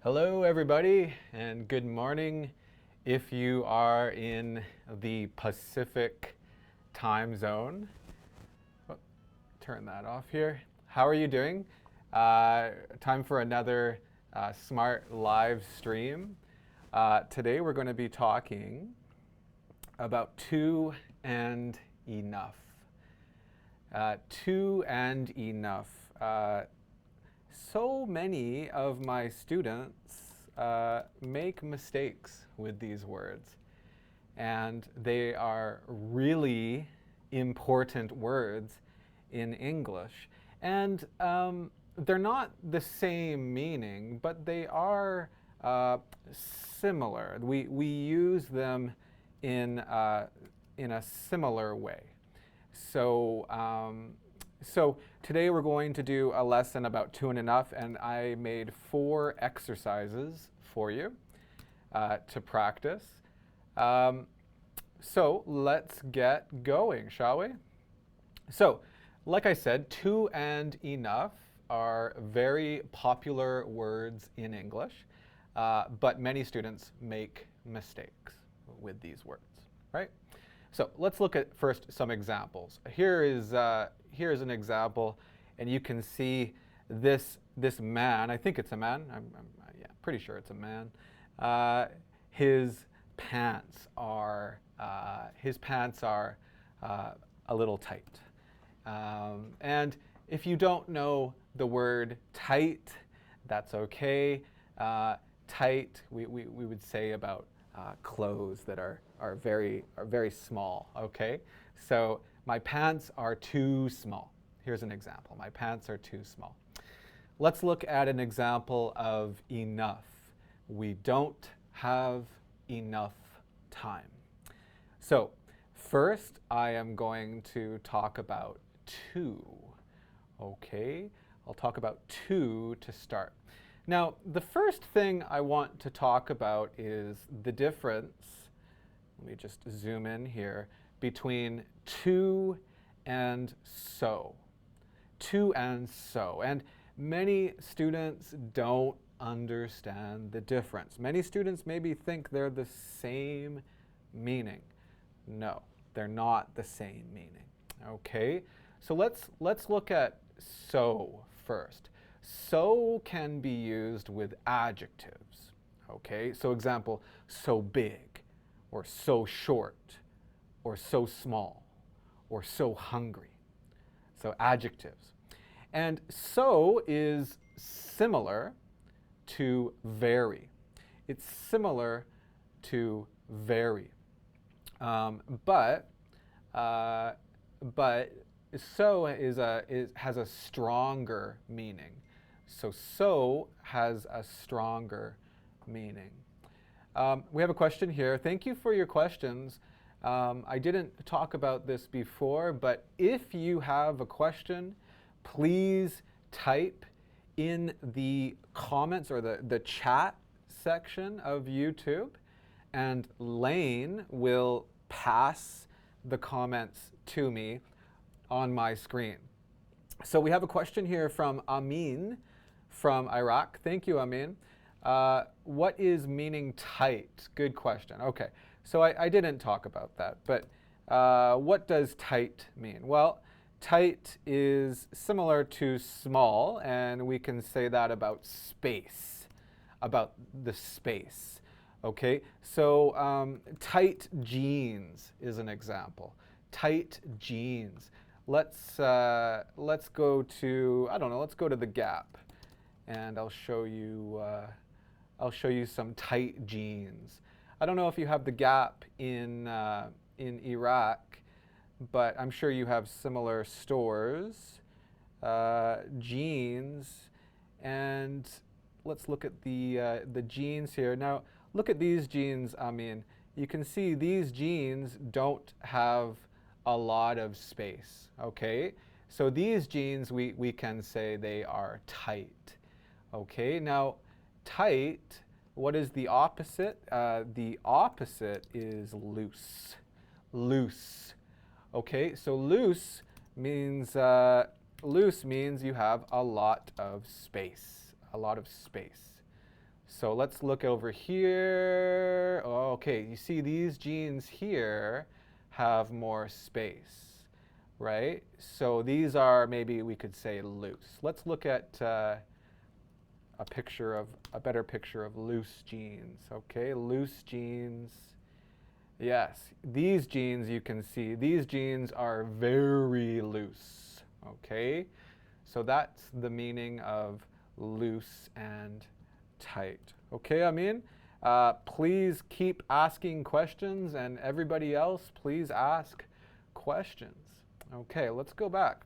Hello everybody and good morning if you are in the Pacific time zone. Oh, turn that off here. How are you doing? Time for another Smrt live stream. Today we're going to be talking about to and enough. To and enough. So many of my students make mistakes with these words, and they are really important words in English. And they're not the same meaning, but they are similar. We use them in a similar way. So today we're going to do a lesson about to and enough, and I made 4 exercises for you to practice. So let's get going, shall we? So, like I said, to and enough are very popular words in English, but many students make mistakes with these words, right? So let's look at first some examples. Here's an example, and you can see this man. I think it's a man. I'm pretty sure it's a man. His pants are a little tight. And if you don't know the word tight, that's okay. Tight, we would say about clothes that are very small, okay? So my pants are too small. Here's an example. My pants are too small. Let's look at an example of enough. We don't have enough time. So first I am going to talk about to, okay? I'll talk about to start. Now, the first thing I want to talk about is the difference, let me just zoom in here, between to and so. To and so. And many students don't understand the difference. Many students maybe think they're the same meaning. No, they're not the same meaning. Okay? So let's look at so first. So can be used with adjectives, okay? So example, so big, or so short, or so small, or so hungry. So adjectives. And so is similar to very. It's similar to very. But so has a stronger meaning. So has a stronger meaning. We have a question here. Thank you for your questions. I didn't talk about this before, but if you have a question, please type in the comments or the chat section of YouTube, and Lane will pass the comments to me on my screen. So we have a question here from Amin from Iraq. Thank you, Amin. What is meaning tight? Good question. Okay, so I didn't talk about that, but what does tight mean? Well, tight is similar to small, and we can say that about space, about the space. Okay, so tight jeans is an example. Tight jeans. Let's go to, I don't know, let's go to the Gap, and I'll show you some tight jeans. I don't know if you have the Gap in Iraq, but I'm sure you have similar stores. Jeans, and let's look at the jeans here. Now, look at these jeans. I mean, you can see these jeans don't have a lot of space, okay? So these jeans, we can say they are tight, okay? Now, tight, what is the opposite? The opposite is loose, loose, okay? So loose means you have a lot of space, a lot of space. So let's look over here. Oh, okay, you see these jeans here have more space, right? So these are, maybe we could say, loose. Let's look at a better picture of loose jeans. Okay, loose jeans. Yes, these jeans, you can see, these jeans are very loose. Okay, so that's the meaning of loose and tight. Okay, please keep asking questions, and everybody else, please ask questions. Okay, let's go back.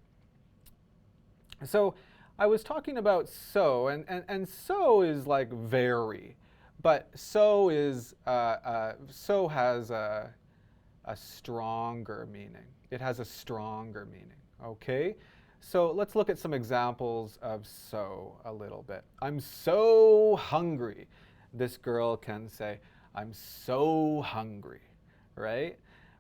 So I was talking about so, and so is like very, but so has a stronger meaning. It has a stronger meaning, okay? So let's look at some examples of so a little bit. I'm so hungry. This girl can say, I'm so hungry, right?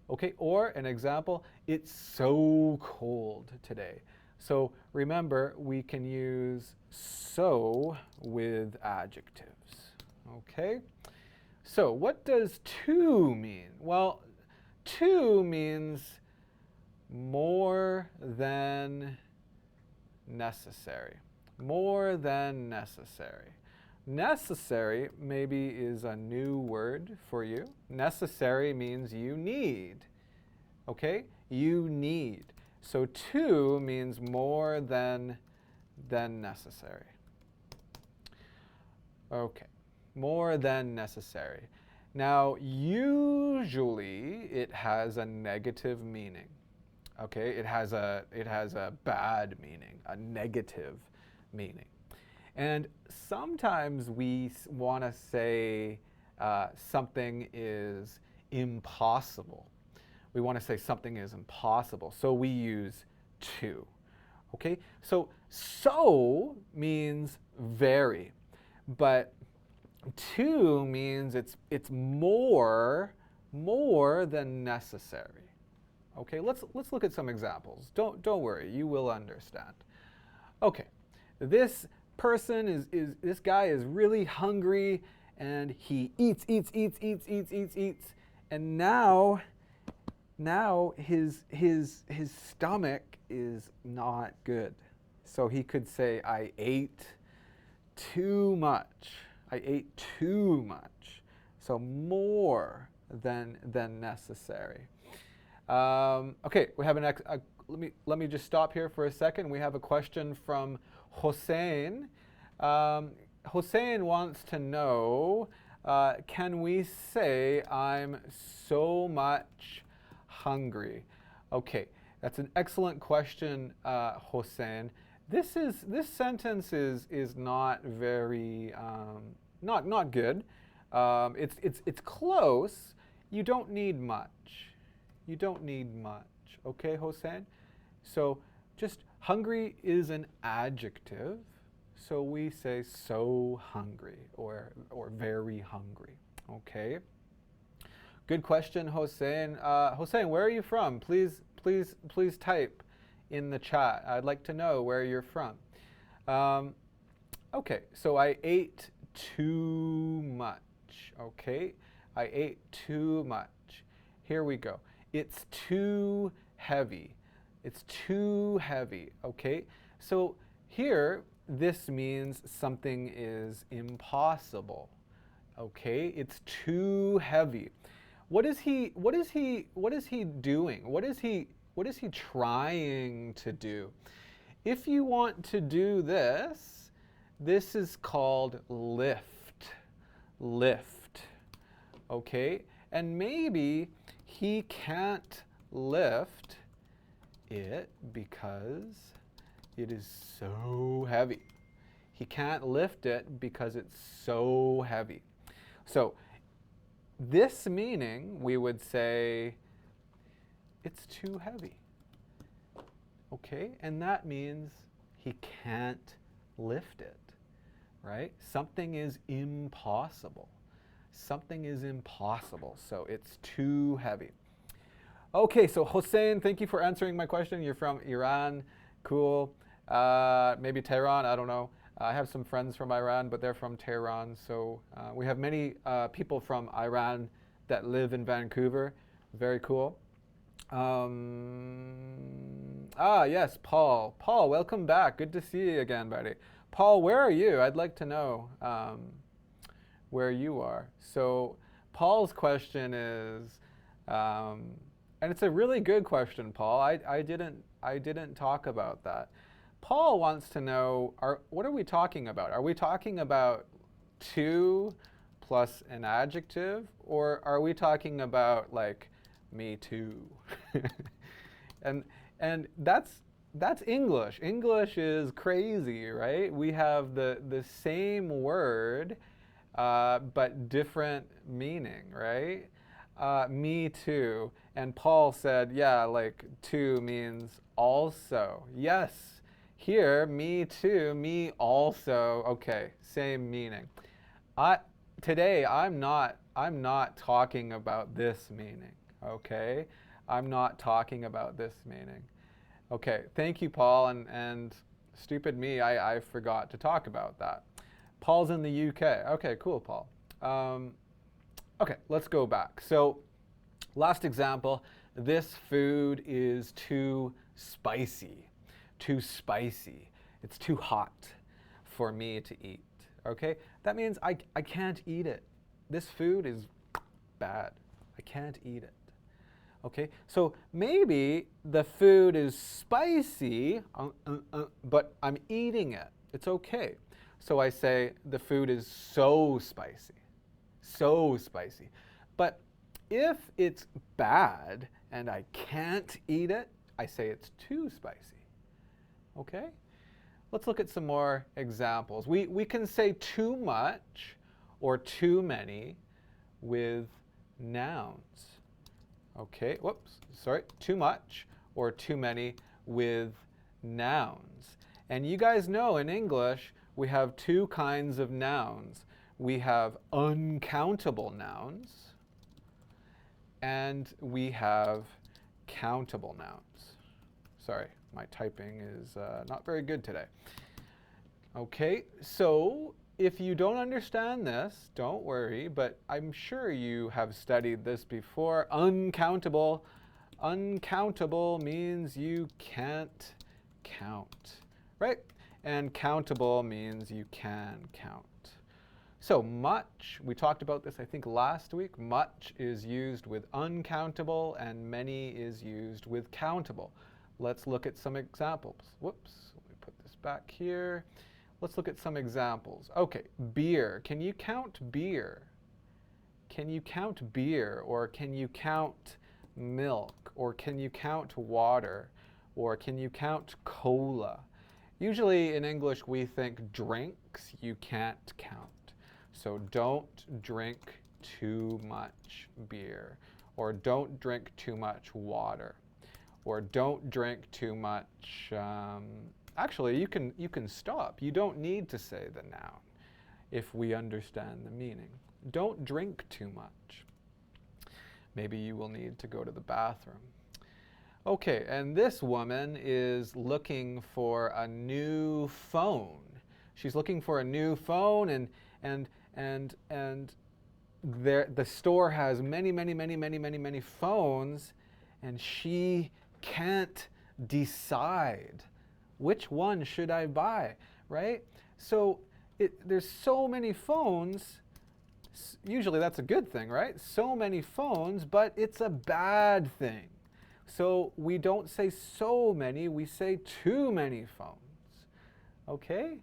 Okay, or an example, it's so cold today. So remember, we can use so with adjectives, okay? So what does to mean? Well, to means more than necessary. More than necessary. Necessary maybe is a new word for you. Necessary means you need. Okay? You need. So to means more than necessary. Okay. More than necessary. Now, usually it has a negative meaning. Okay, it has a bad meaning, a negative meaning. And sometimes we want to say something is impossible. We want to say something is impossible, so we use to. Okay, so means very, but to means it's more than necessary. Okay, let's look at some examples. Don't worry, you will understand. Okay, this person this guy is really hungry, and he eats, and now his stomach is not good. So he could say, I ate too much. I ate too much. So more than necessary. Okay, we have let me just stop here for a second. We have a question from Hossein. Hossein wants to know, can we say I'm so much hungry? Okay, that's an excellent question, Hossein. This sentence is not very not good. It's close. You don't need much. You don't need much. Okay, Hossein? So just hungry is an adjective. So we say so hungry or very hungry. Okay? Good question, Hossein. Hossein, where are you from? Please type in the chat. I'd like to know where you're from. Okay, so I ate too much. Okay? I ate too much. Here we go. It's too heavy. It's too heavy, okay? So here, this means something is impossible, okay? It's too heavy. What is he doing? What is he trying to do? If you want to do this, this is called lift. Lift, okay? And maybe he can't lift it because it is so heavy. He can't lift it because it's so heavy. So this meaning, we would say, it's too heavy. Okay? And that means he can't lift it, right? Something is impossible. Something is impossible, so it's too heavy. Okay, so Hossein, thank you for answering my question. You're from Iran. Cool. Maybe Tehran, I don't know. I have some friends from Iran, but they're from Tehran. So we have many people from Iran that live in Vancouver. Very cool. Yes, Paul. Paul, welcome back. Good to see you again, buddy. Paul, where are you? I'd like to know where you are. So Paul's question is, and it's a really good question, Paul. I didn't talk about that. Paul wants to know, what are we talking about? Are we talking about to plus an adjective, or are we talking about like me too? and that's English. English is crazy, right? We have the same word, but different meaning, right? Me too. And Paul said, yeah, like to means also. Yes, here, me too, me also. Okay, same meaning. I today I'm not talking about this meaning. Okay, I'm not talking about this meaning. Okay, thank you, Paul. And stupid me, I forgot to talk about that. Paul's in the UK. Okay, cool, Paul. Okay, let's go back. So, last example, this food is too spicy. Too spicy. It's too hot for me to eat. Okay? That means I can't eat it. This food is bad. I can't eat it. Okay? So maybe the food is spicy, but I'm eating it. It's okay. So I say the food is so spicy. So spicy. But if it's bad and I can't eat it, I say it's too spicy. Okay? Let's look at some more examples. We can say too much or too many with nouns. Okay, whoops, sorry, too much or too many with nouns. And you guys know in English we have two kinds of nouns. We have uncountable nouns and we have countable nouns. Sorry, my typing is not very good today. Okay, so if you don't understand this, don't worry, but I'm sure you have studied this before. Uncountable. Uncountable means you can't count, right? And countable means you can count. So much, we talked about this I think last week. Much is used with uncountable and many is used with countable. Let's look at some examples. Whoops, let me put this back here. Let's look at some examples. Okay, beer. Can you count beer? Can you count beer? Or can you count milk? Or can you count water? Or can you count cola? Usually in English we think drinks you can't count. So don't drink too much beer. Or don't drink too much water. Or don't drink too much, actually you can stop. You don't need to say the noun if we understand the meaning. Don't drink too much. Maybe you will need to go to the bathroom. Okay, and this woman is looking for a new phone. She's looking for a new phone and the store has many phones and she can't decide which one should I buy, right? So there's so many phones. Usually that's a good thing, right? So many phones, but it's a bad thing. So we don't say so many, we say too many phones. Okay?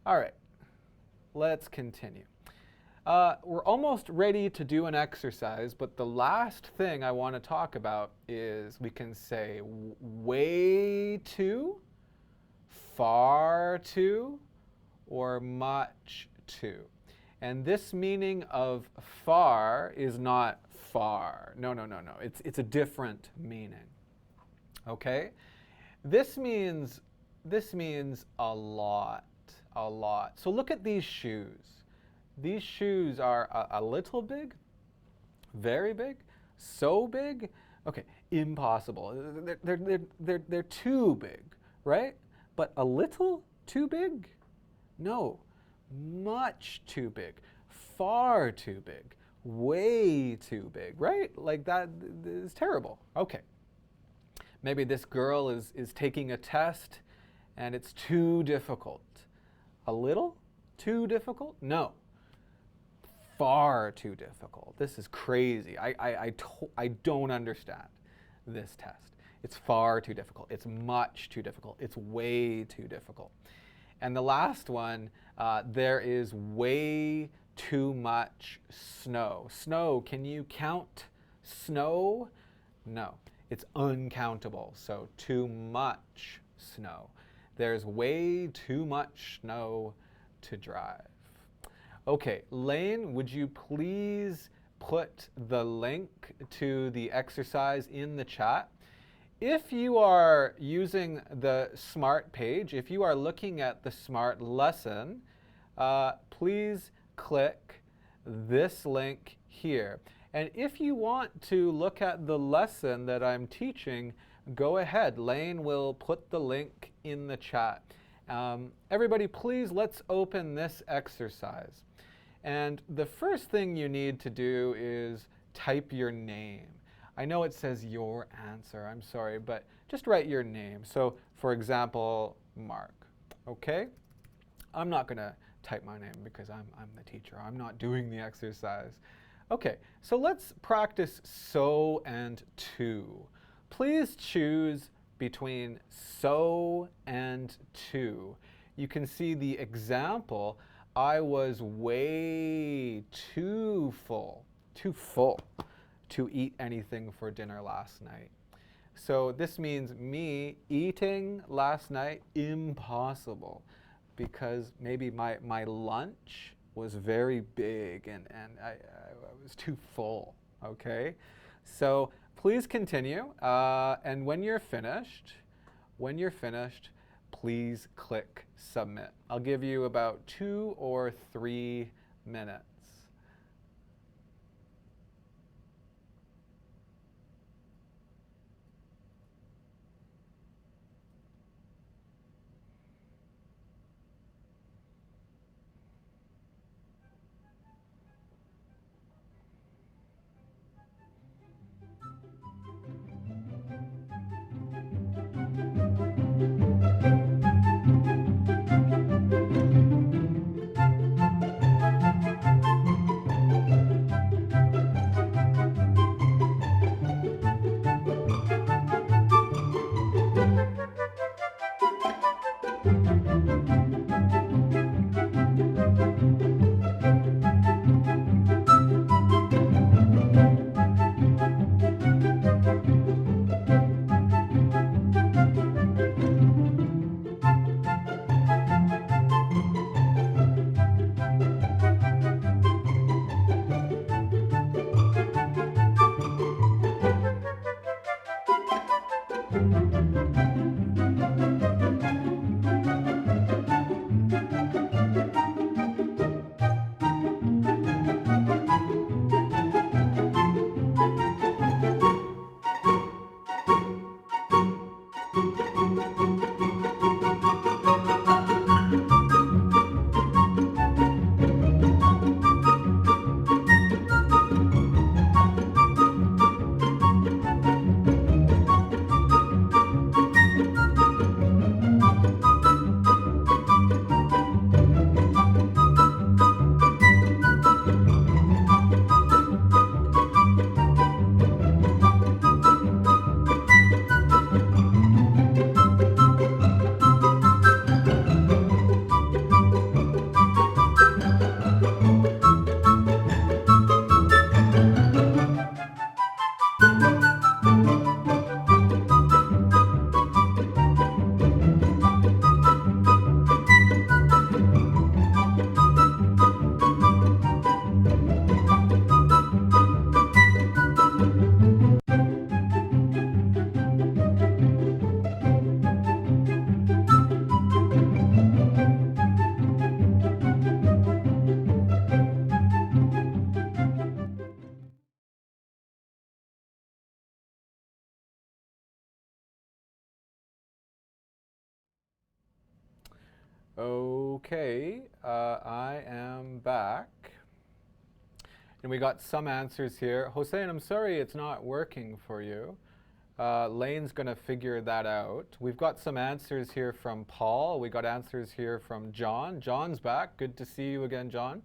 All right, let's continue. We're almost ready to do an exercise, but the last thing I want to talk about is we can say way too, far too, or much too. And this meaning of far is not far. No. It's a different meaning. Okay? This means a lot. So look at these shoes. These shoes are a little big, very big, so big. Okay, impossible. They're too big, right? But a little too big? No, much too big, far too big, way too big, right? Like that is terrible. Okay. Maybe this girl is taking a test and it's too difficult. A little too difficult? No. Far too difficult. This is crazy. I don't understand this test. It's far too difficult. It's much too difficult. It's way too difficult. And the last one, there is way too much snow. Snow, can you count snow? No, it's uncountable. So too much snow. There's way too much snow to drive. Okay, Lane, would you please put the link to the exercise in the chat? If you are using the Smrt page, if you are looking at the Smrt lesson, please click this link here. And if you want to look at the lesson that I'm teaching, go ahead. Lane will put the link in the chat. Everybody, please, let's open this exercise. And the first thing you need to do is type your name. I know it says your answer, I'm sorry, but just write your name. So, for example, Mark, okay? I'm not gonna type my name because I'm the teacher. I'm not doing the exercise. Okay, so let's practice so and to. Please choose between so and to. You can see the example. I was way too full to eat anything for dinner last night. So this means me eating last night, impossible, because maybe my lunch was very big and I was too full, okay? So please continue, and when you're finished, please click submit. I'll give you about 2 or 3 minutes. Okay, I am back. And we got some answers here. Hossein, I'm sorry it's not working for you. Lane's going to figure that out. We've got some answers here from Paul. We got answers here from John. John's back. Good to see you again, John.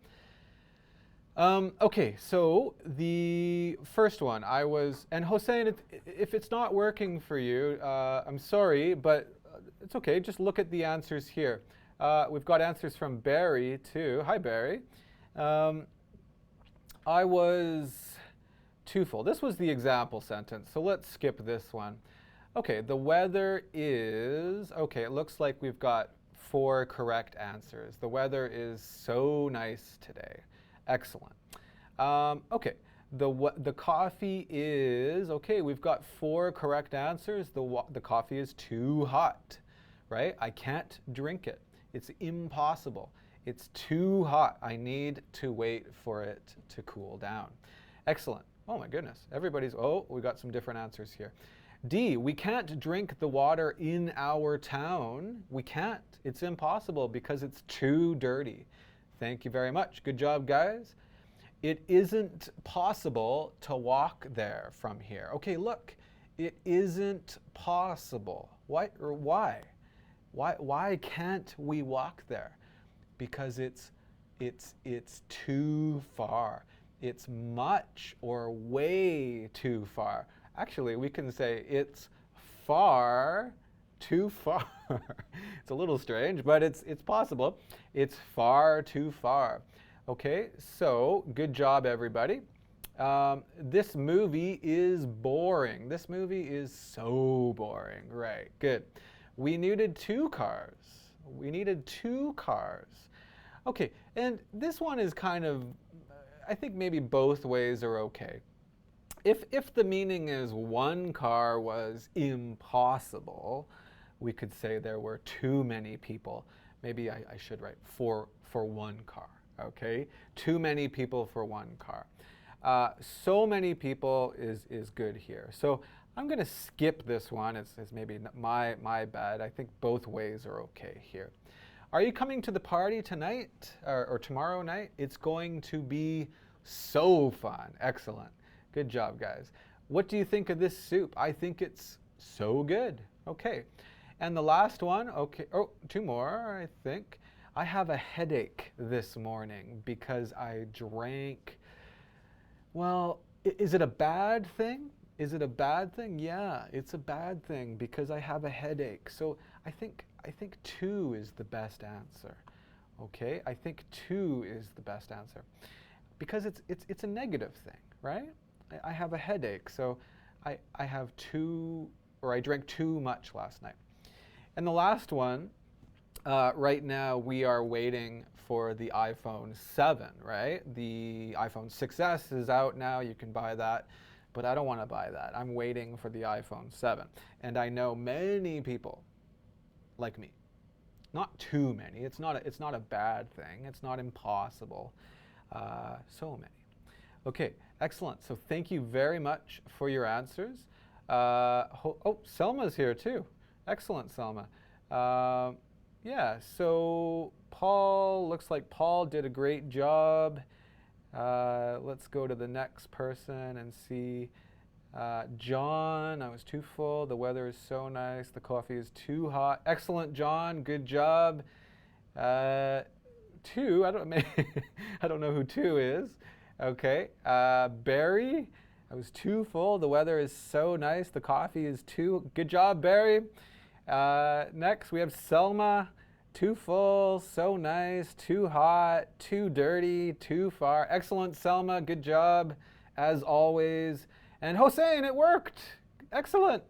Okay, so the first one, and Hossein, if it's not working for you, I'm sorry, but it's okay. Just look at the answers here. We've got answers from Barry, too. Hi, Barry. I was too full. This was the example sentence, so let's skip this one. Okay, the weather is, okay, it looks like we've got 4 correct answers. The weather is so nice today. Excellent. Okay, the coffee is, okay, we've got 4 correct answers. The coffee is too hot, right? I can't drink it. It's impossible. It's too hot. I need to wait for it to cool down. Excellent. Oh my goodness. Everybody's, oh, we got some different answers here. D, we can't drink the water in our town. We can't. It's impossible because it's too dirty. Thank you very much. Good job, guys. It isn't possible to walk there from here. Okay, look. It isn't possible. Why? Why can't we walk there? Because it's too far. It's much or way too far. Actually, we can say it's far too far. It's a little strange, but it's possible. It's far too far. Okay, so good job, everybody. This movie is boring. This movie is so boring. Right, good. We needed 2 cars. We needed 2 cars. Okay, and this one is kind of, I think maybe both ways are okay. If the meaning is 1 car was impossible, we could say there were too many people. Maybe I should write for 1 car, okay? Too many people for 1 car. So many people is good here. So I'm going to skip this one. It's maybe my bad. I think both ways are okay here. Are you coming to the party tonight or tomorrow night? It's going to be so fun. Excellent. Good job, guys. What do you think of this soup? I think it's so good. Okay. And the last one, okay. Oh, 2 more, I think. I have a headache this morning because I drank. Well, is it a bad thing? Is it a bad thing? Yeah, it's a bad thing because I have a headache. So I think 2 is the best answer. Okay, I think 2 is the best answer because it's a negative thing, right? I have a headache, so I have 2, or I drank too much last night. And the last one, right now we are waiting for the iPhone 7, right? The iPhone 6S is out now. You can buy that. But I don't want to buy that. I'm waiting for the iPhone 7. And I know many people like me. Not too many. It's not a bad thing. It's not impossible. So many. Okay, excellent. So thank you very much for your answers. Oh, Selma's here too. Excellent, Selma. Yeah, so Paul, looks like Paul did a great job. Let's go to the next person and see. John, I was too full. The weather is so nice. The coffee is too hot. Excellent, John. Good job. 2, I don't know who 2 is. Okay. Barry, I was too full. The weather is so nice. The coffee is too. Good job, Barry. Next, we have Selma. Too full, so nice, too hot, too dirty, too far. Excellent, Selma. Good job, as always. And Hossein, it worked. Excellent.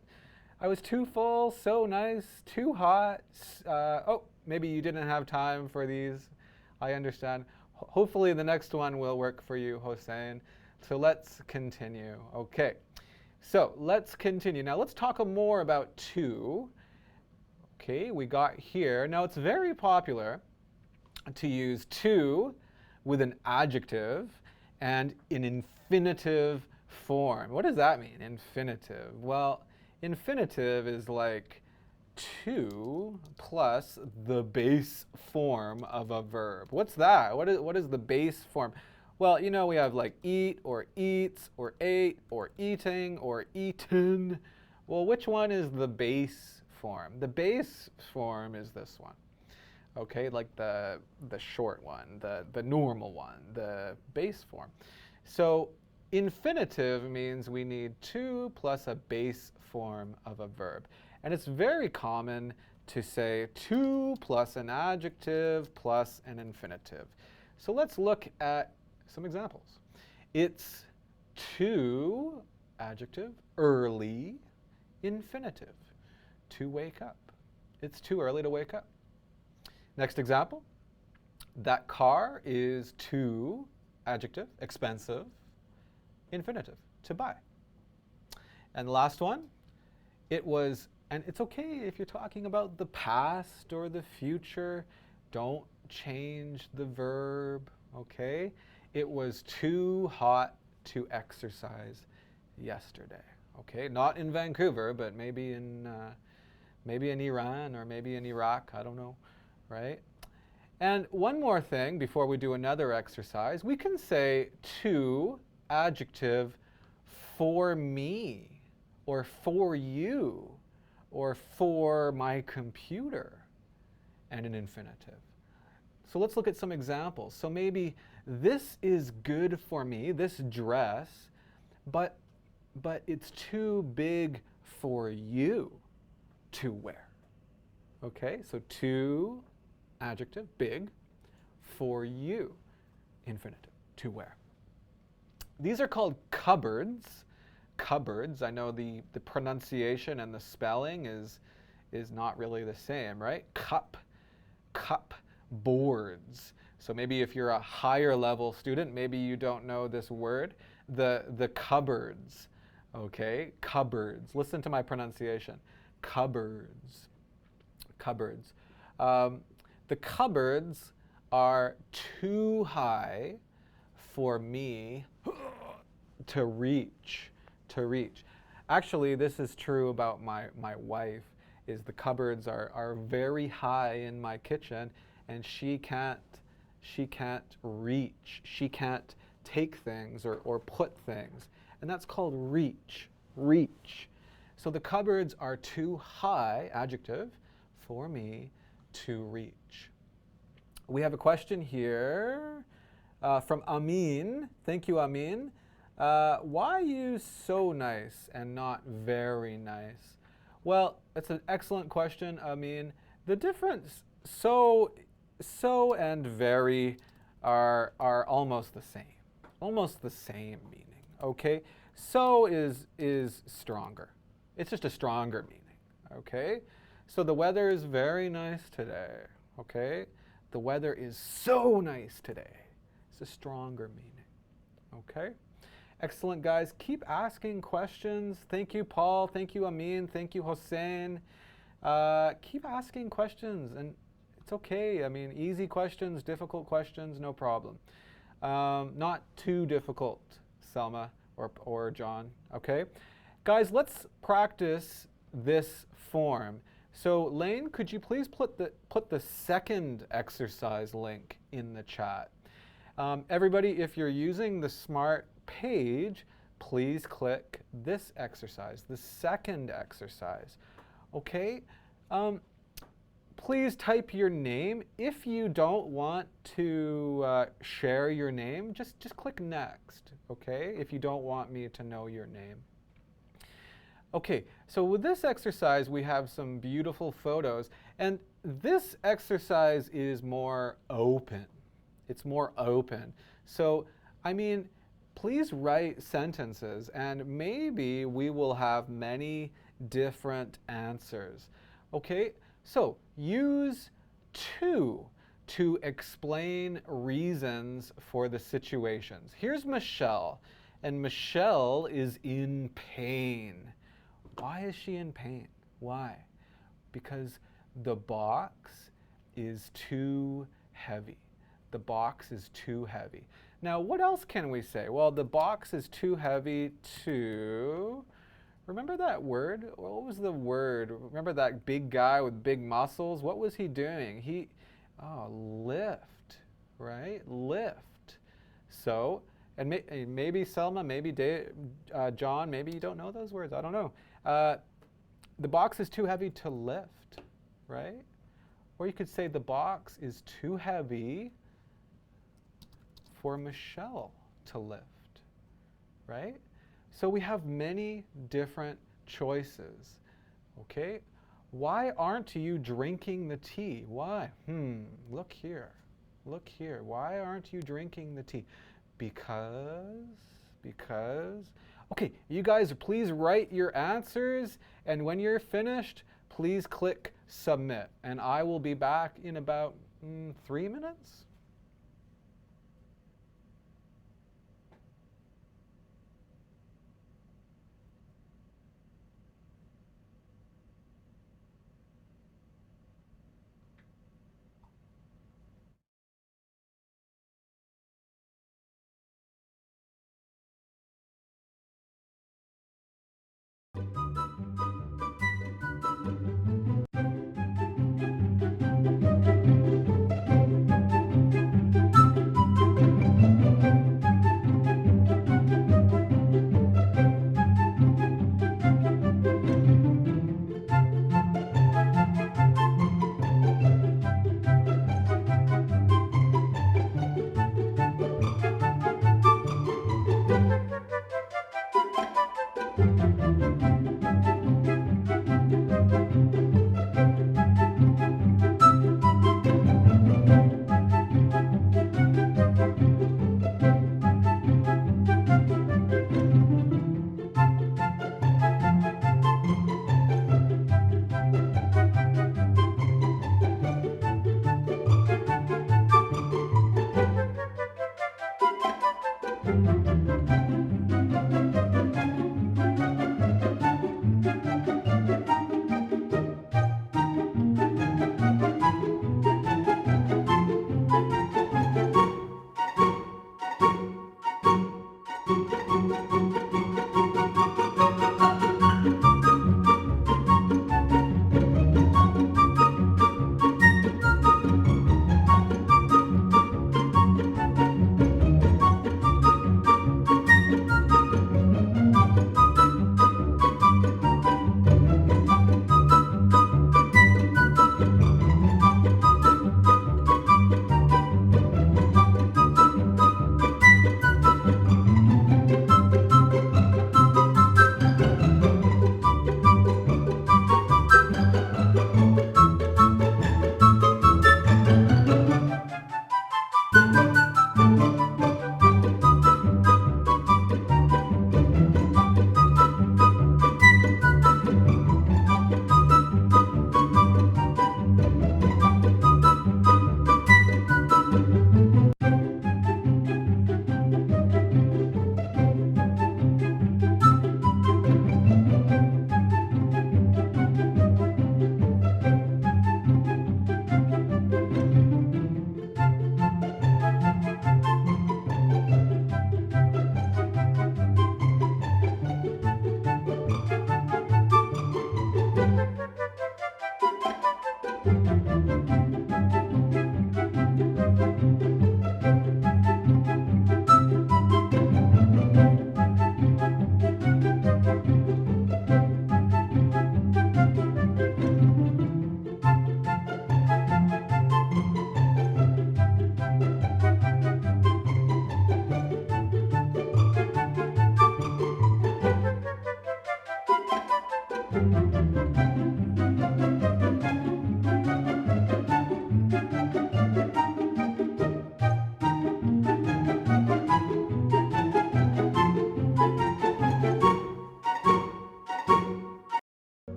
I was too full, so nice, too hot. Oh, maybe you didn't have time for these. I understand. Hopefully the next one will work for you, Hossein. So let's continue. Okay. So let's continue. Now let's talk more about 2. Okay, we got here. Now it's very popular to use 2 with an adjective and in infinitive form. What does that mean, infinitive? Well, infinitive is like to plus the base form of a verb. What's that? What is the base form? Well, you know, we have like eat or eats or ate or eating or eaten. Well, which one is the base form? The base form is this one. Okay, like the short one, the normal one, the base form. So infinitive means we need to plus a base form of a verb. And it's very common to say to plus an adjective plus an infinitive. So let's look at some examples. It's too, adjective, early, infinitive, to wake up. It's too early to wake up. Next example, that car is too, adjective, expensive, infinitive, to buy. And the last one, it was, and it's okay if you're talking about the past or the future, don't change the verb, okay? It was too hot to exercise yesterday, okay? Not in Vancouver, but maybe in Iran or maybe in Iraq, I don't know, right? And one more thing before we do another exercise, we can say to, adjective, for me, or for you, or for my computer, and an infinitive. So let's look at some examples. So maybe this is good for me, this dress, but it's too big for you to wear. Okay, so to, adjective, big, for you, infinitive, to wear. These are called cupboards. Cupboards, I know the pronunciation and the spelling is not really the same, right? Cup, boards. So maybe if you're a higher level student, maybe you don't know this word. The cupboards, okay? Cupboards. Listen to my pronunciation. Cupboards. Cupboards. The cupboards are too high for me to reach. Actually, this is true about my wife, is the cupboards are very high in my kitchen, and she can't reach. She can't take things or put things. And that's called reach. So the cupboards are too high, adjective, for me to reach. We have a question here from Amin. Thank you, Amin. Why use so nice and not very nice? Well, it's an excellent question, Amin. The difference, so and very are almost the same. Almost the same meaning, okay? So is stronger. It's just a stronger meaning, okay? So the weather is very nice today, okay? The weather is so nice today. It's a stronger meaning, okay? Excellent, guys. Keep asking questions. Thank you, Paul. Thank you, Amin. Thank you, Hossein. Keep asking questions, and it's okay. I mean, easy questions, difficult questions, no problem. Not too difficult, Selma or John, okay? Guys, let's practice this form. So, Lane, could you please put the second exercise link in the chat? Everybody, if you're using the Smrt page, please click this exercise, the second exercise. Okay? Please type your name. If you don't want to share your name, just click next, okay? If you don't want me to know your name. Okay, so with this exercise, we have some beautiful photos, and this exercise is more open. It's more open. So, I mean, please write sentences, and maybe we will have many different answers. Okay, so use to explain reasons for the situations. Here's Michelle, and Michelle is in pain. Why is she in pain? Why? Because the box is too heavy. The box is too heavy. Now, what else can we say? Well, the box is too heavy to Remember that word? What was the word? Remember that big guy with big muscles? What was he doing? Lift, right? Lift. So, and maybe Selma, maybe John, maybe you don't know those words. I don't know. The box is too heavy to lift, right? Or you could say the box is too heavy for Michelle to lift, right? So we have many different choices, okay? Why aren't you drinking the tea? Why? Look here. Look here. Why aren't you drinking the tea? Because. Okay, you guys, please write your answers, and when you're finished, please click submit, and I will be back in about 3 minutes.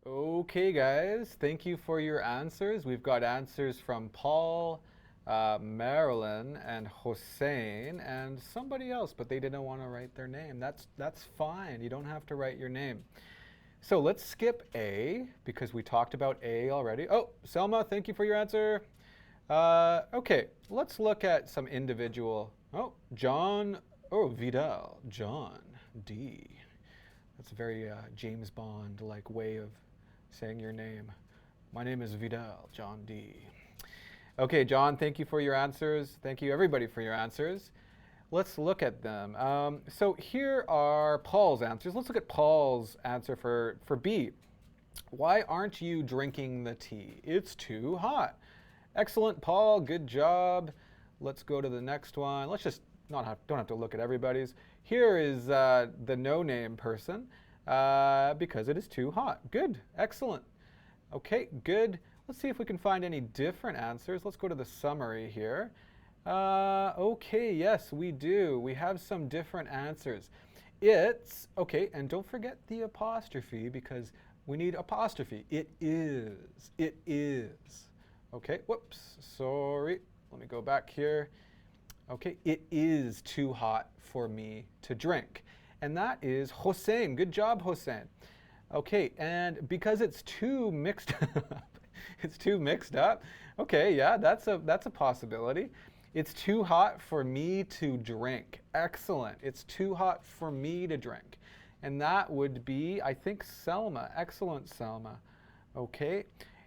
Okay, guys, thank you for your answers. We've got answers from Paul, Marilyn, and Hossein, and somebody else, but they didn't want to write their name. That's fine. You don't have to write your name. So let's skip A because we talked about A already. Oh, Selma, thank you for your answer. Okay, let's look at some individual. Oh, John. Oh, Vidal. John D. That's a very James Bond-like way of saying your name. My name is Vidal, John D. Okay, John, thank you for your answers. Thank you, everybody, for your answers. Let's look at them. So here are Paul's answers. Let's look at Paul's answer for B. Why aren't you drinking the tea? It's too hot. Excellent, Paul. Good job. Let's go to the next one. Let's just don't have to look at everybody's. Here is the no-name person because it is too hot. Good. Excellent. Okay, good. Let's see if we can find any different answers. Let's go to the summary here. Okay, yes, we do. We have some different answers. It's, okay, and don't forget the apostrophe because we need apostrophe. It is. It is. Okay, whoops, sorry. Let me go back here. Okay, it is too hot for me to drink. And that is Hossein. Good job, Hossein. Okay, and because it's too mixed up, it's too mixed up. Okay, yeah, that's a possibility. It's too hot for me to drink. Excellent. It's too hot for me to drink. And that would be, I think, Selma. Excellent, Selma. Okay,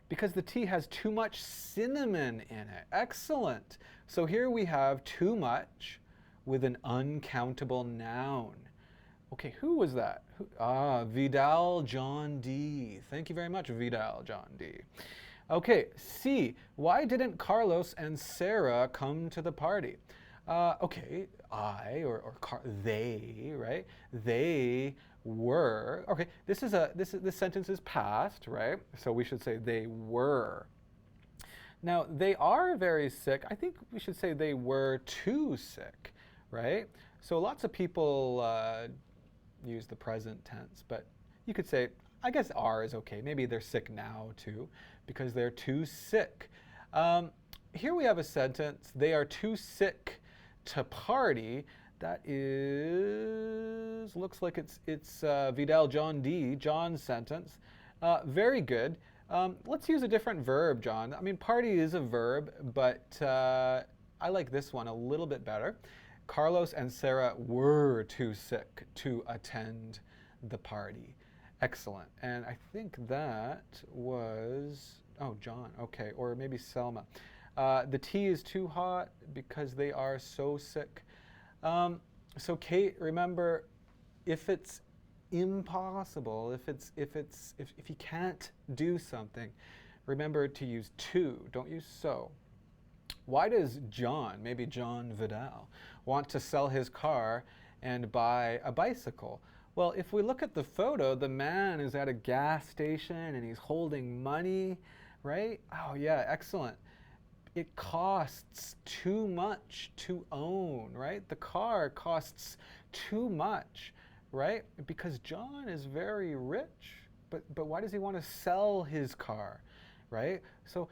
because the tea has too much cinnamon in it. Excellent. So here we have too much with an uncountable noun. Okay, who was that? Vidal John D. Thank you very much, Vidal John D. Okay, C. Why didn't Carlos and Sarah come to the party? Okay, they, right? They were. Okay, this sentence is past, right? So we should say they were. Now they are very sick. I think we should say they were too sick, right? So lots of people use the present tense, but you could say, I guess are is okay. Maybe they're sick now too, because they're too sick. Here we have a sentence, they are too sick to party. That is, looks like it's Vidal John D, John's sentence. Very good. Let's use a different verb, John. I mean, party is a verb, but I like this one a little bit better. Carlos and Sarah were too sick to attend the party. Excellent. And I think that was, oh, John, okay, or maybe Selma. The tea is too hot because they are so sick. So Kate, remember, if it's impossible, if you can't do something, remember to use to, don't use so. Why does John, maybe John Vidal, want to sell his car and buy a bicycle? Well, if we look at the photo, the man is at a gas station and he's holding money, right? Oh yeah, excellent. It costs too much to own, right? The car costs too much, right? Because John is very rich, but why does he want to sell his car, right? So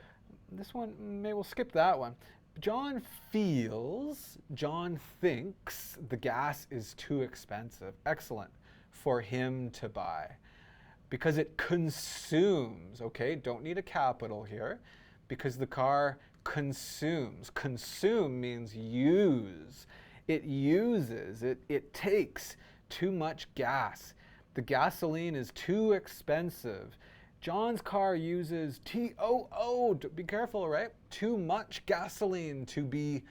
this one, maybe we'll skip that one. John feels, John thinks the gas is too expensive. Excellent. For him to buy. Because it consumes, okay? Don't need a capital here. Because the car consumes. Consume means use. It uses, it takes too much gas. The gasoline is too expensive. John's car uses T-O-O, be careful, right? Too much gasoline to be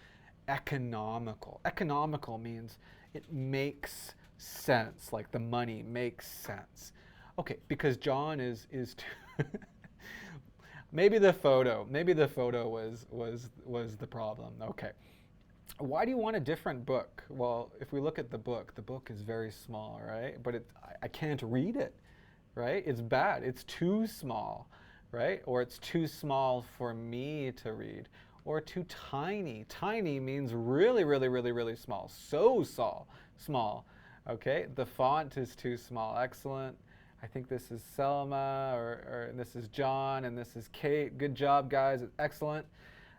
economical. Economical means it makes sense, like the money makes sense. Okay, because John is too maybe the photo was the problem. Okay. Why do you want a different book? Well, if we look at the book is very small, right? But I can't read it. Right? It's bad. It's too small, right? Or it's too small for me to read. Or too tiny. Tiny means really, really, really, really small. So small. Okay? The font is too small. Excellent. I think this is Selma, or this is John, and this is Kate. Good job, guys. Excellent.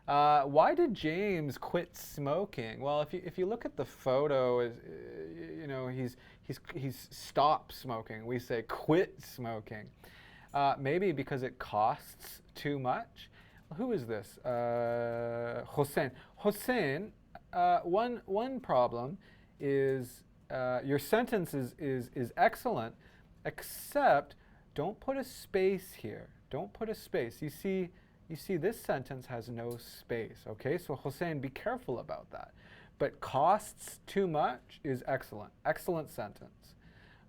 Why did James quit smoking? Well, if you look at the photo, you know, he's stopped smoking. We say quit smoking. Maybe because it costs too much. Who is this? Hossein. Hossein. One problem is your sentence is excellent, except don't put a space here. Don't put a space. You see this sentence has no space, okay? So Hossein, be careful about that. But costs too much is excellent. Excellent sentence.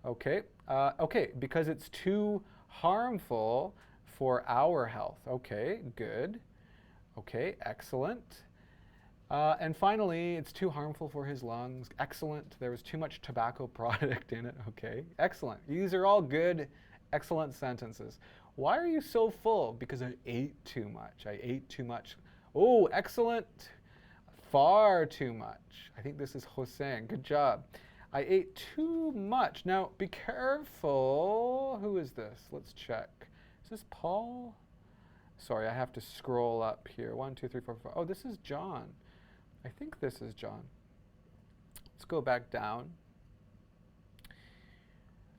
Okay? Okay, because it's too harmful for our health. Okay, good. Okay, excellent. And finally, it's too harmful for his lungs. Excellent. There was too much tobacco product in it. Okay, excellent. These are all good, excellent sentences. Why are you so full? Because I ate too much. I ate too much. Oh, excellent. Far too much. I think this is Hossein. Good job. I ate too much. Now, be careful. Who is this? Let's check. Is this Paul? Sorry, I have to scroll up here. 1, 2, 3, 4, 5. Oh, this is John. I think this is John. Let's go back down.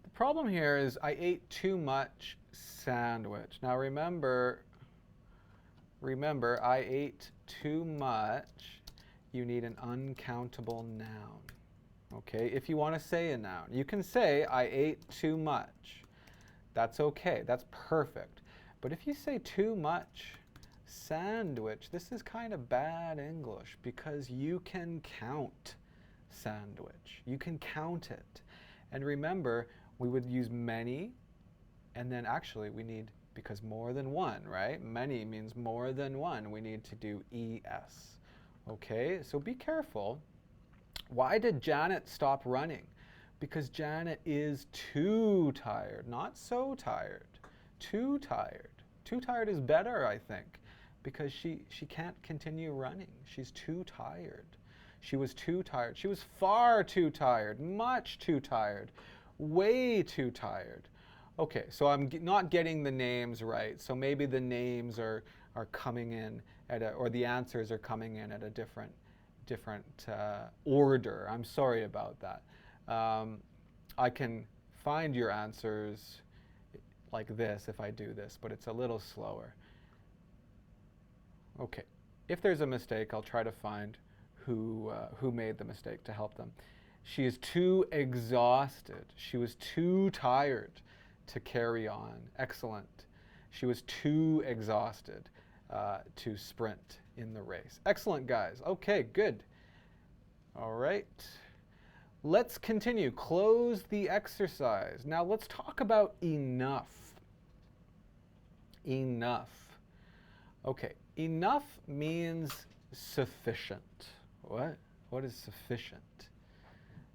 The problem here is I ate too much sandwich. Now remember, I ate too much. You need an uncountable noun. Okay, if you want to say a noun, you can say I ate too much. That's okay, that's perfect. But if you say too much sandwich, this is kind of bad English because you can count sandwich. You can count it. And remember, we would use many, and then actually we need, because more than one, right? Many means more than one. We need to do ES. Okay, so be careful. Why did Janet stop running? Because Janet is too tired, not so tired. Too tired. Too tired is better, I think, because she can't continue running. She's too tired. She was too tired. She was far too tired, much too tired, way too tired. Okay, so I'm not getting the names right, so maybe the names are coming in at or the answers are coming in at a different order. I'm sorry about that. I can find your answers like this if I do this, but it's a little slower. Okay, if there's a mistake, I'll try to find who made the mistake to help them. She is too exhausted. She was too tired to carry on. Excellent. She was too exhausted to sprint in the race. Excellent, guys. Okay, good. All right. Let's continue. Close the exercise. Now let's talk about enough. Enough. Okay, enough means sufficient. What? What is sufficient?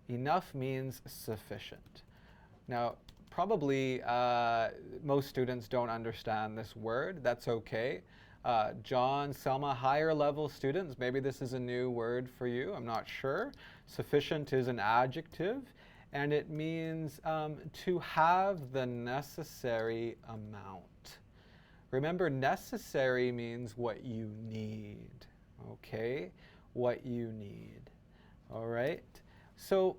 Enough means sufficient. Now, probably most students don't understand this word. That's okay. John, Selma, higher level students, maybe this is a new word for you. I'm not sure. Sufficient is an adjective, and it means to have the necessary amount. Remember, necessary means what you need, okay? What you need, all right? So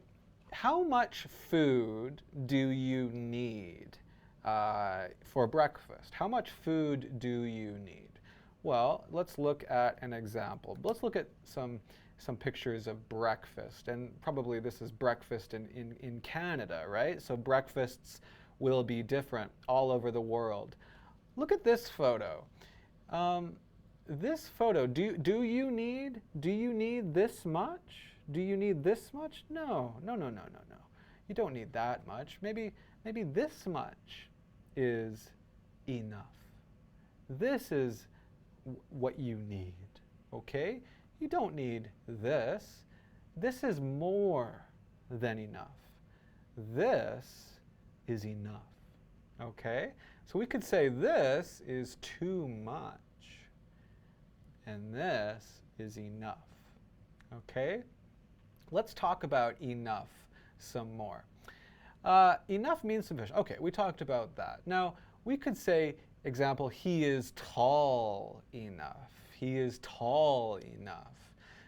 how much food do you need for breakfast? How much food do you need? Well, let's look at an example. Let's look at some pictures of breakfast, and probably this is breakfast in Canada, right? So breakfasts will be different all over the world. Look at this photo. This photo, do you need this much? Do you need this much? No. You don't need that much. Maybe this much is enough. This is what you need, okay? You don't need this. This is more than enough. This is enough, okay? So we could say this is too much, and this is enough, okay? Let's talk about enough some more. Enough means sufficient. Okay, we talked about that. Now, we could say, example, he is tall enough. He is tall enough.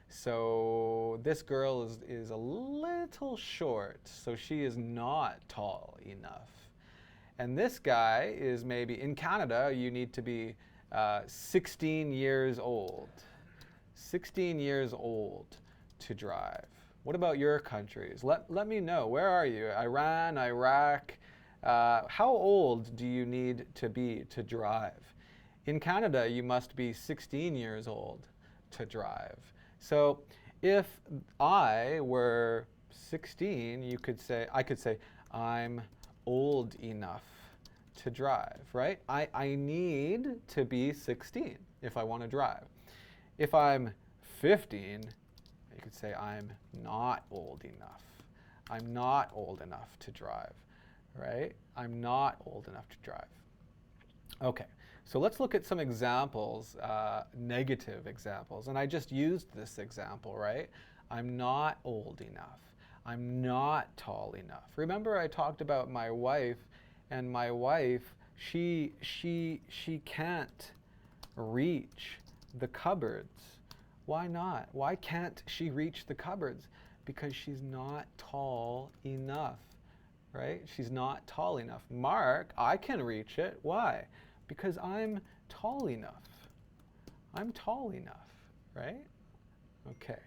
So this girl is a little short, so she is not tall enough. And this guy is maybe, in Canada, you need to be 16 years old. 16 years old to drive. What about your countries? Let me know. Where are you? Iran, Iraq? How old do you need to be to drive? In Canada, you must be 16 years old to drive. So if I were 16, I could say, I'm old enough to drive, right? I need to be 16 if I want to drive. If I'm 15, you could say I'm not old enough. I'm not old enough to drive, right? I'm not old enough to drive. Okay, so let's look at some examples, negative examples. And I just used this example, right? I'm not old enough. I'm not tall enough. Remember I talked about my wife, and my wife, she can't reach the cupboards. Why not? Why can't she reach the cupboards? Because she's not tall enough, right? She's not tall enough. Mark, I can reach it. Why? Because I'm tall enough. I'm tall enough, right? Okay.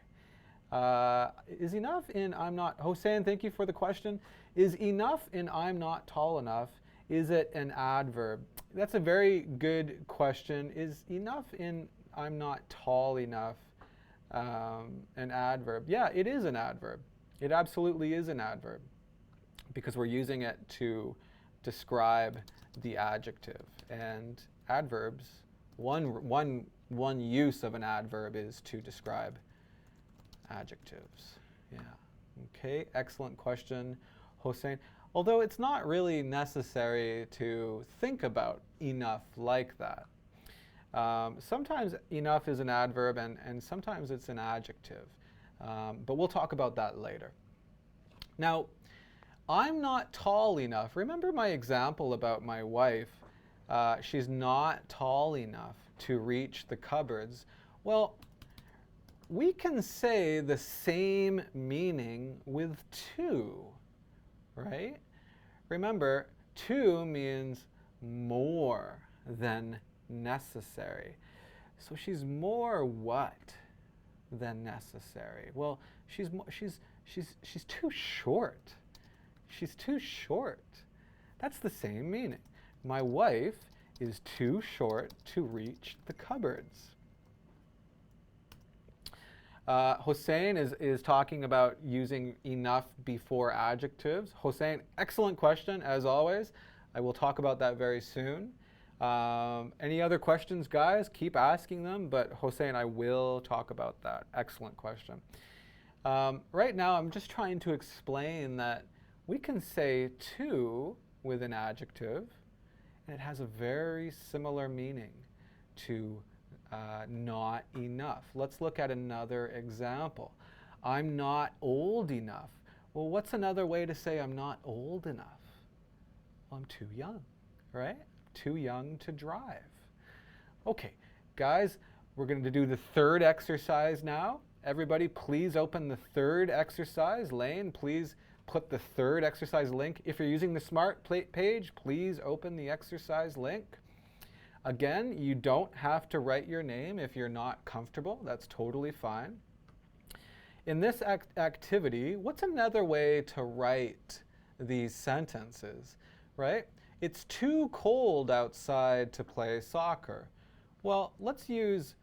Is enough in I'm not, Hossein, thank you for the question. Is enough in I'm not tall enough, is it an adverb? That's a very good question. Is enough in I'm not tall enough an adverb? Yeah, it is an adverb. It absolutely is an adverb because we're using it to describe the adjective. And adverbs, one use of an adverb is to describe adjectives. Yeah. Okay, excellent question, Hossein. Although it's not really necessary to think about enough like that. Sometimes enough is an adverb and sometimes it's an adjective. But we'll talk about that later. Now, I'm not tall enough. Remember my example about my wife? She's not tall enough to reach the cupboards. Well, we can say the same meaning with to, right? Remember, to means more than necessary. So she's more what than necessary? Well, she's too short. She's too short. That's the same meaning. My wife is too short to reach the cupboards. Hossein is talking about using enough before adjectives. Hossein, excellent question, as always. I will talk about that very soon. Any other questions, guys? Keep asking them, but Hossein, I will talk about that. Excellent question. Right now, I'm just trying to explain that we can say to with an adjective, and it has a very similar meaning to not enough. Let's look at another example. I'm not old enough. Well, what's another way to say I'm not old enough? Well, I'm too young, right? Too young to drive. Okay, guys, we're going to do the third exercise now. Everybody, please open the third exercise. Lane, please put the third exercise link. If you're using the Smrt page, please open the exercise link. Again, you don't have to write your name if you're not comfortable. That's totally fine. In this activity, what's another way to write these sentences, right? It's too cold outside to play soccer. Well, let's use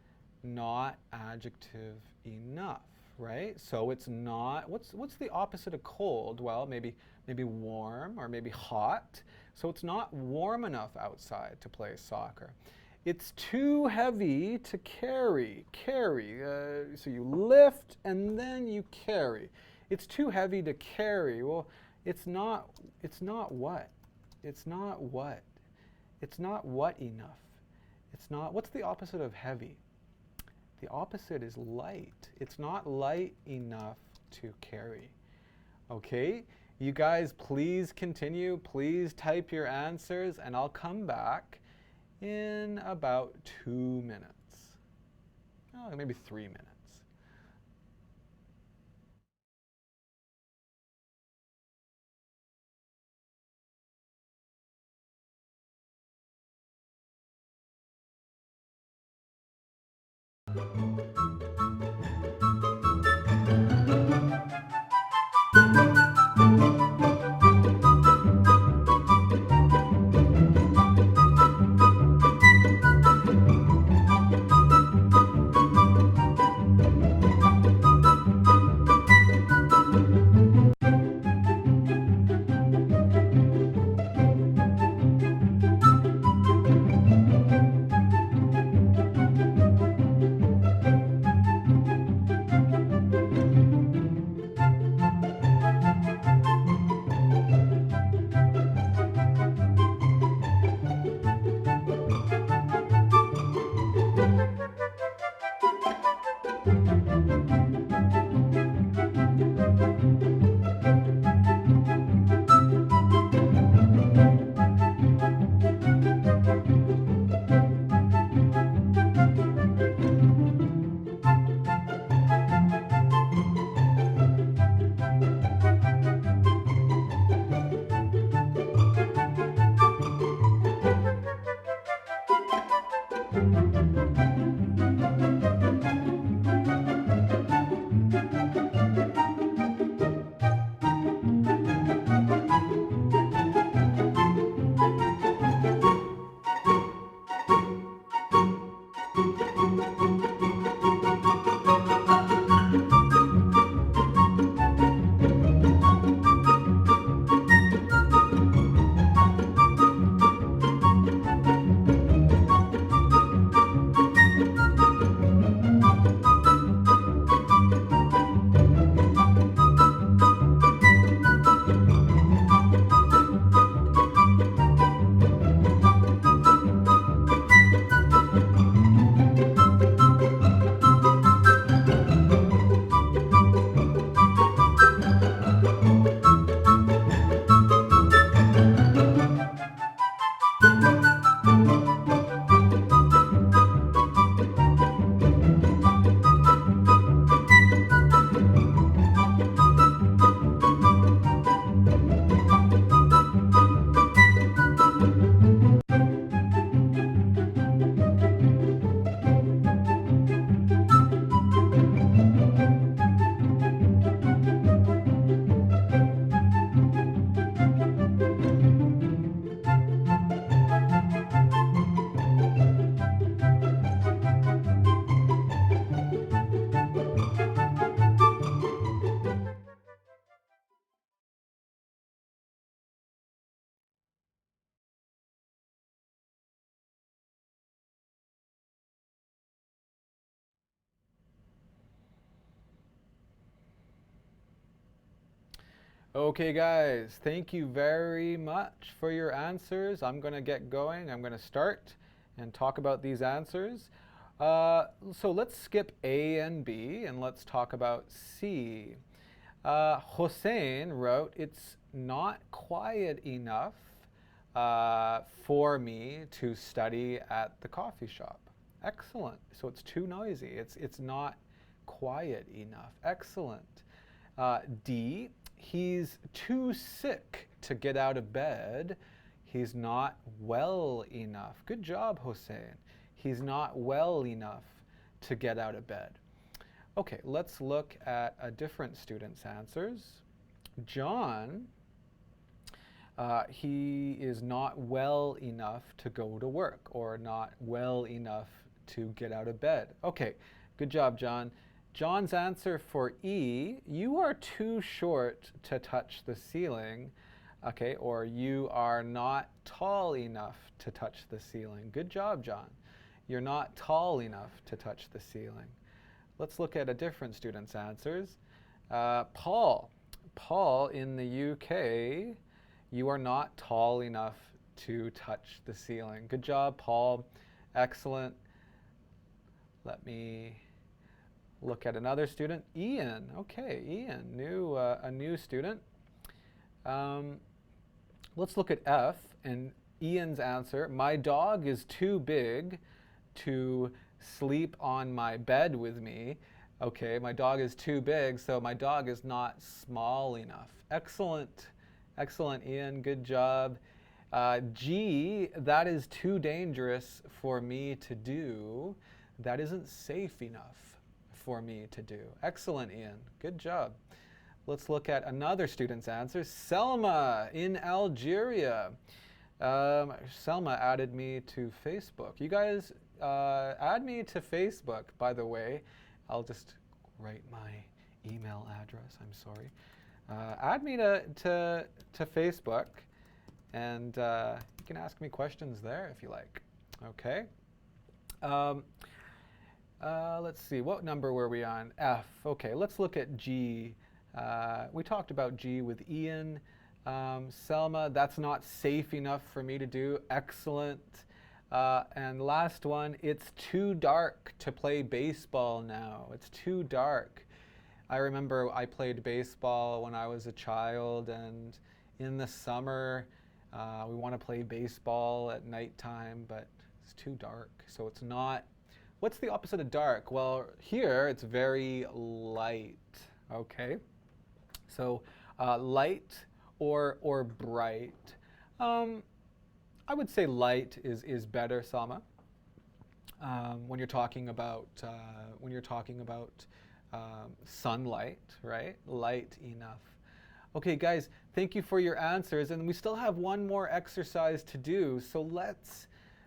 not adjective enough, right? So it's not, what's the opposite of cold? Well, maybe warm or maybe hot. So it's not warm enough outside to play soccer. It's too heavy to carry. So you lift and then you carry. It's too heavy to carry. Well, it's not what? It's not what? It's not what enough? It's not, what's the opposite of heavy? The opposite is light. It's not light enough to carry. Okay? You guys, please continue. Please type your answers, and I'll come back in about 2 minutes. Oh, maybe 3 minutes. Okay, guys, thank you very much for your answers. I'm going to get going. I'm going to start and talk about these answers. So let's skip A and B and let's talk about C. Hossein wrote, "It's not quiet enough for me to study at the coffee shop." Excellent. So it's too noisy. It's not quiet enough. Excellent. D, he's too sick to get out of bed. He's not well enough. Good job, Hossein. He's not well enough to get out of bed. Okay, let's look at a different student's answers. John, he is not well enough to go to work or not well enough to get out of bed. Okay, good job, John. John's answer for E, you are too short to touch the ceiling, okay, or you are not tall enough to touch the ceiling. Good job, John. You're not tall enough to touch the ceiling. Let's look at a different student's answers. Paul, in the UK, you are not tall enough to touch the ceiling. Good job, Paul. Excellent. Let me look at another student. Ian, okay, Ian, a new student. Let's look at F and Ian's answer. My dog is too big to sleep on my bed with me. Okay, my dog is too big, so my dog is not small enough. Excellent. Excellent, Ian. Good job. G, that is too dangerous for me to do. That isn't safe enough for me to do. Excellent, Ian. Good job. Let's look at another student's answer. Selma in Algeria. Selma added me to Facebook. You guys add me to Facebook, by the way. I'll just write my email address. I'm sorry. Add me to Facebook, and you can ask me questions there if you like. Okay. Let's see. What number were we on? F. Okay. Let's look at G. We talked about G with Ian. Selma, that's not safe enough for me to do. Excellent. And last one, it's too dark to play baseball now. It's too dark. I remember I played baseball when I was a child, and in the summer, we want to play baseball at nighttime, but it's too dark. So it's not. What's the opposite of dark? Well, here it's very light. Okay. So light or bright. I would say light is better, Sama. When you're talking about sunlight, right? Light enough. Okay, guys, thank you for your answers, and we still have one more exercise to do. So let's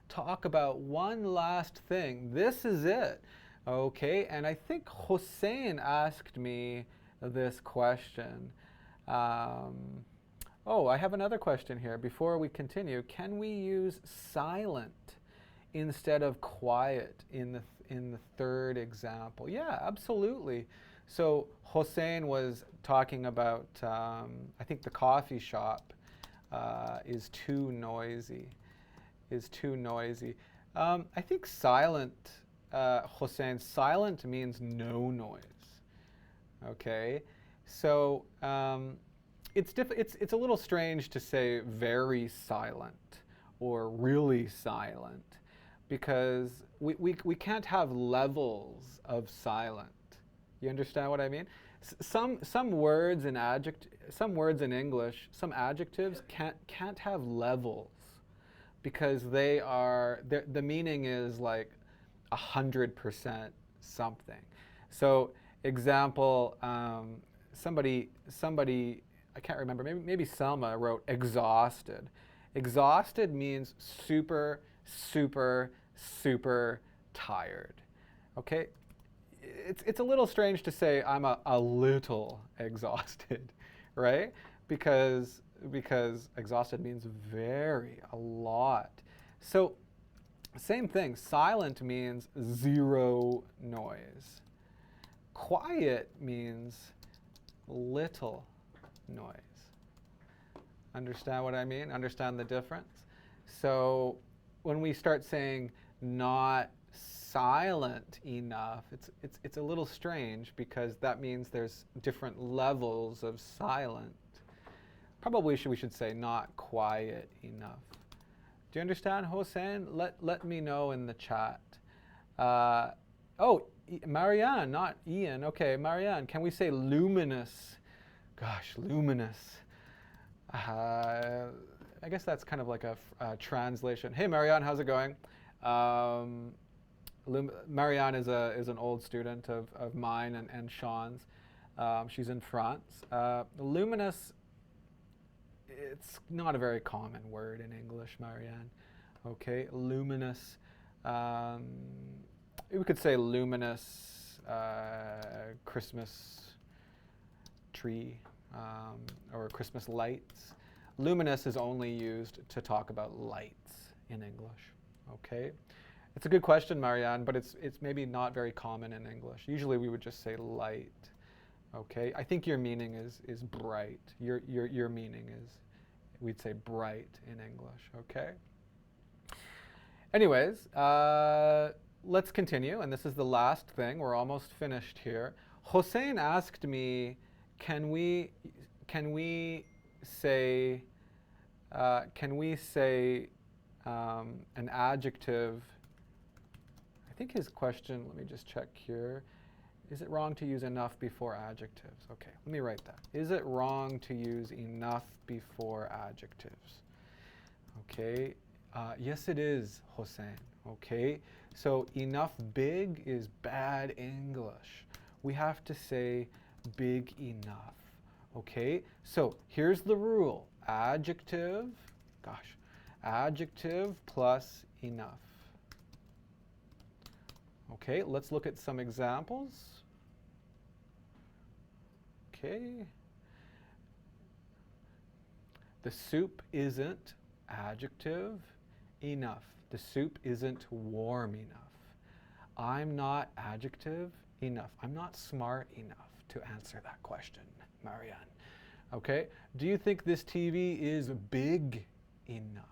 talk about one last thing. This is it. Okay, and I think Hossein asked me this question. Oh, I have another question here. Before we continue, can we use silent instead of quiet in the third example? Yeah, absolutely. So Hossein was talking about, I think the coffee shop is too noisy. I think silent, Hossein, silent means no noise. Okay, so it's a little strange to say very silent or really silent, because we can't have levels of silent. You understand what I mean? Some words in English, some adjectives can't have levels, because the meaning is like 100% something. So example, somebody, I can't remember, maybe Selma wrote exhausted. Exhausted means super, super, super tired. Okay? It's a little strange to say I'm a little exhausted, right? Because exhausted means a lot. So same thing, silent means zero noise. Quiet means little noise. Understand what I mean? Understand the difference? So when we start saying not silent enough, it's a little strange, because that means there's different levels of silent. Probably we should say not quiet enough. Do you understand, Hossein? Let me know in the chat. Oh, Marianne, not Ian. Okay, Marianne, can we say luminous? Gosh, luminous. I guess that's kind of like a translation. Hey, Marianne, how's it going? Marianne is an old student of mine and Sean's. She's in France. Luminous, it's not a very common word in English, Marianne. Okay, luminous. We could say luminous Christmas tree or Christmas lights. Luminous is only used to talk about lights in English. Okay, it's a good question, Marianne, but it's maybe not very common in English. Usually we would just say light. Okay, I think your meaning is bright. Your meaning is, we'd say bright in English. Okay. Anyways, let's continue, and this is the last thing. We're almost finished here. Hossein asked me, can we say an adjective? I think his question, let me just check here. Is it wrong to use enough before adjectives? Okay, let me write that. Is it wrong to use enough before adjectives? Okay, yes it is, Hossein. Okay, so enough big is bad English. We have to say big enough. Okay, so here's the rule. Adjective plus enough. Okay, let's look at some examples. Okay. The soup isn't adjective enough. The soup isn't warm enough. I'm not adjective enough. I'm not smart enough to answer that question, Marianne. Okay? Do you think this TV is big enough?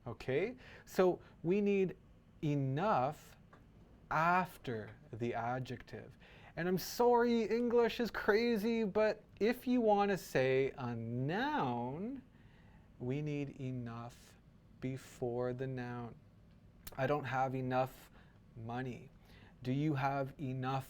Okay? So we need enough after the adjective. And I'm sorry, English is crazy, but if you want to say a noun, we need enough before the noun. I don't have enough money. Do you have enough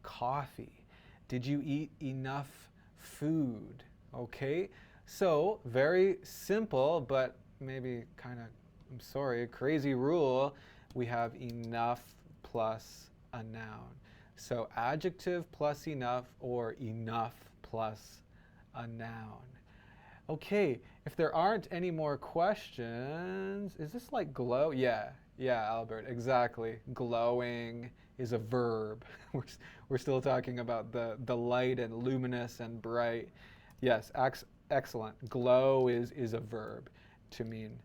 coffee? Did you eat enough food? Okay, so very simple, but maybe kind of, I'm sorry, a crazy rule. We have enough plus a noun. So adjective plus enough or enough plus a noun. Okay, if there aren't any more questions, is this like glow? Yeah, Albert, exactly. Glowing is a verb. We're still talking about the light and luminous and bright. Yes, excellent. Glow is a verb to mean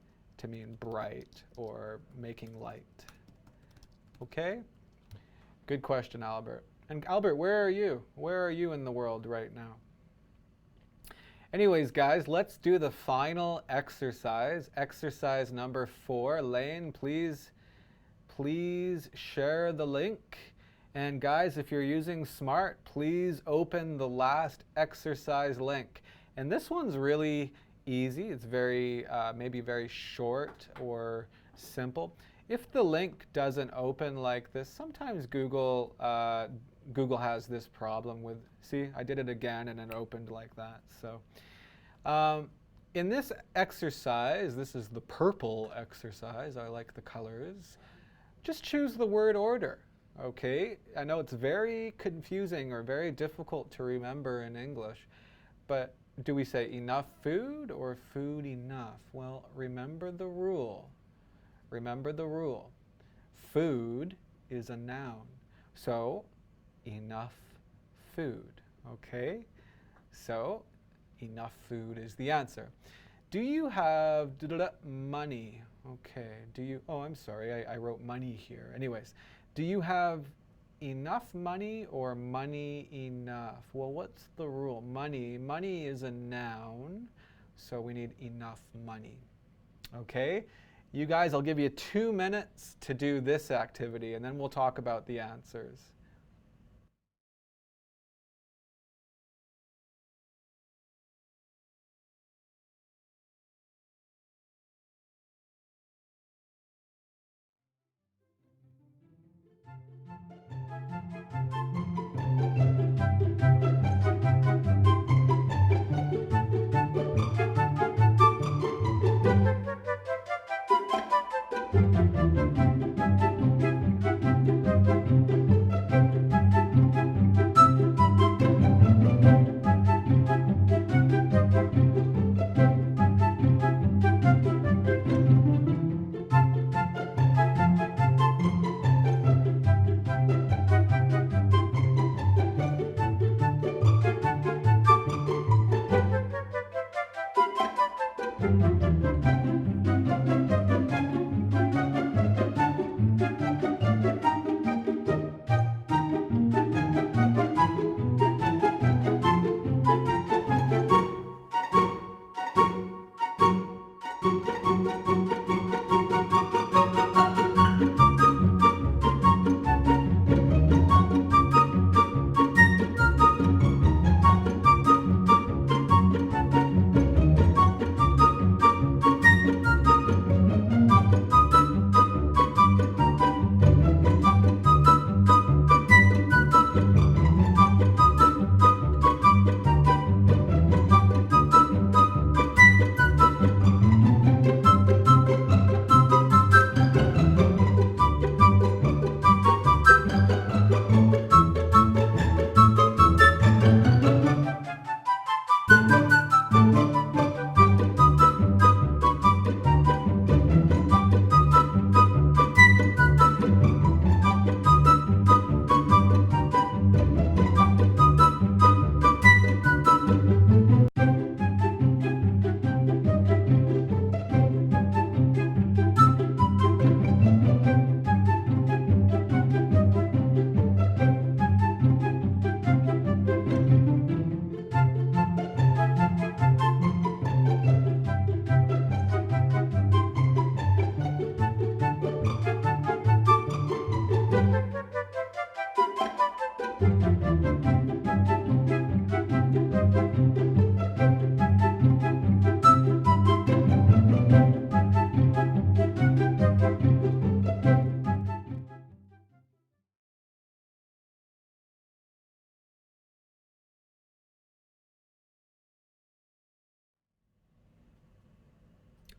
bright or making light. Okay? Good question, Albert. And Albert, where are you? Where are you in the world right now? Anyways, guys, let's do the final exercise. Exercise number 4. Lane, please share the link. And guys, if you're using Smrt, please open the last exercise link. And this one's really easy. It's very, maybe very short or simple. If the link doesn't open like this, sometimes Google has this problem with, see, I did it again and it opened like that. So in this exercise, this is the purple exercise, I like the colors, just choose the word order, okay? I know it's very confusing or very difficult to remember in English, but do we say enough food or food enough? Well, remember the rule. Remember the rule. Food is a noun. So, enough food. Okay? So, enough food is the answer. Do you have money? Okay. Do you, oh, I'm sorry, I wrote money here. Anyways, do you have enough money or money enough? Well, what's the rule? Money is a noun, so we need enough money. Okay? You guys, I'll give you 2 minutes to do this activity, and then we'll talk about the answers.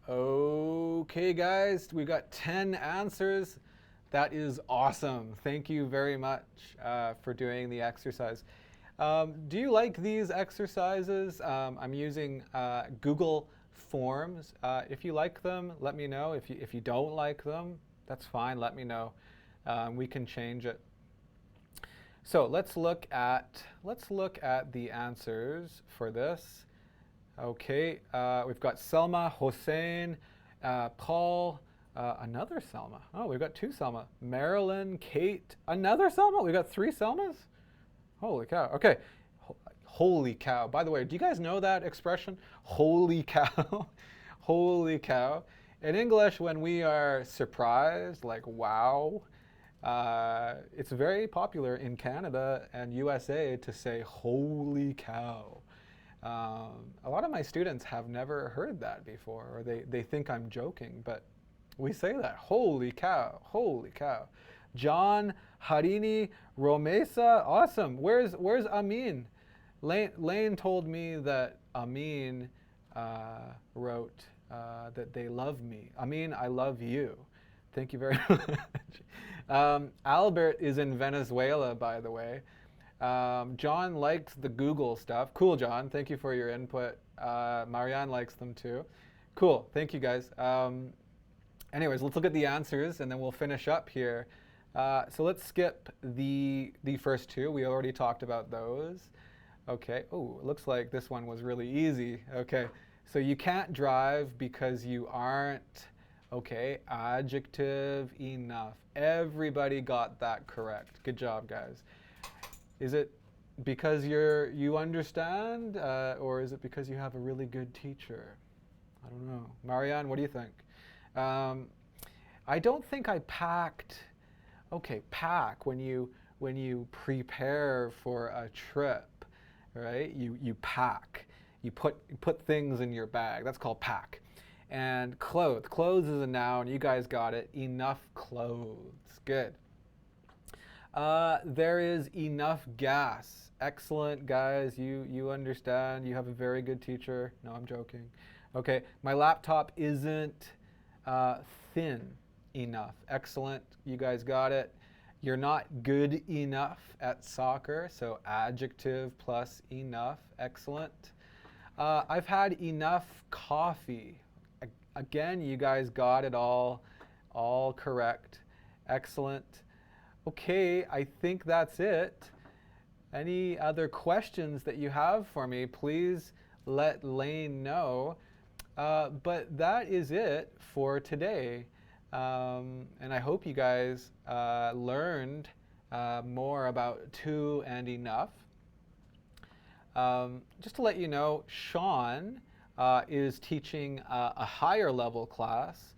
Okay, guys, we got 10 answers. That is awesome. Thank you very much for doing the exercise. Do you like these exercises? I'm using Google Forms. If you like them, let me know. If you don't like them, that's fine. Let me know. We can change it. So let's look at the answers for this. Okay, we've got Selma, Hossein, Paul, another Selma. Oh, we've got two Selma. Marilyn, Kate, another Selma. We've got three Selmas. Holy cow. Okay, holy cow. By the way, do you guys know that expression? Holy cow. Holy cow. In English, when we are surprised, like wow, it's very popular in Canada and USA to say holy cow. A lot of my students have never heard that before, or they think I'm joking, but we say that. Holy cow, holy cow. John, Harini, Romesa, awesome. Where's Amin? Lane told me that Amin wrote that they love me. Amin, I love you. Thank you very much. Albert is in Venezuela, by the way. John likes the Google stuff. Cool, John. Thank you for your input. Marianne likes them too. Cool. Thank you, guys. Anyways, let's look at the answers, and then we'll finish up here. So let's skip the first two. We already talked about those. Okay. Oh, it looks like this one was really easy. Okay. So you can't drive because you aren't, okay, adjective enough. Everybody got that correct. Good job, guys. Is it because you understand, or is it because you have a really good teacher? I don't know. Marianne, what do you think? I don't think I packed. Okay, pack when you prepare for a trip, right? You pack. You put things in your bag. That's called pack. And clothes. Clothes is a noun. You guys got it. Enough clothes. Good. There is enough gas. Excellent, guys. You understand. You have a very good teacher. No, I'm joking. Okay, my laptop isn't thin enough. Excellent. You guys got it. You're not good enough at soccer, so adjective plus enough. Excellent. I've had enough coffee. Again, you guys got it all correct. Excellent. Okay, I think that's it. Any other questions that you have for me, please let Lane know. But that is it for today. And I hope you guys learned more about to and enough. Just to let you know, Sean is teaching a higher level class.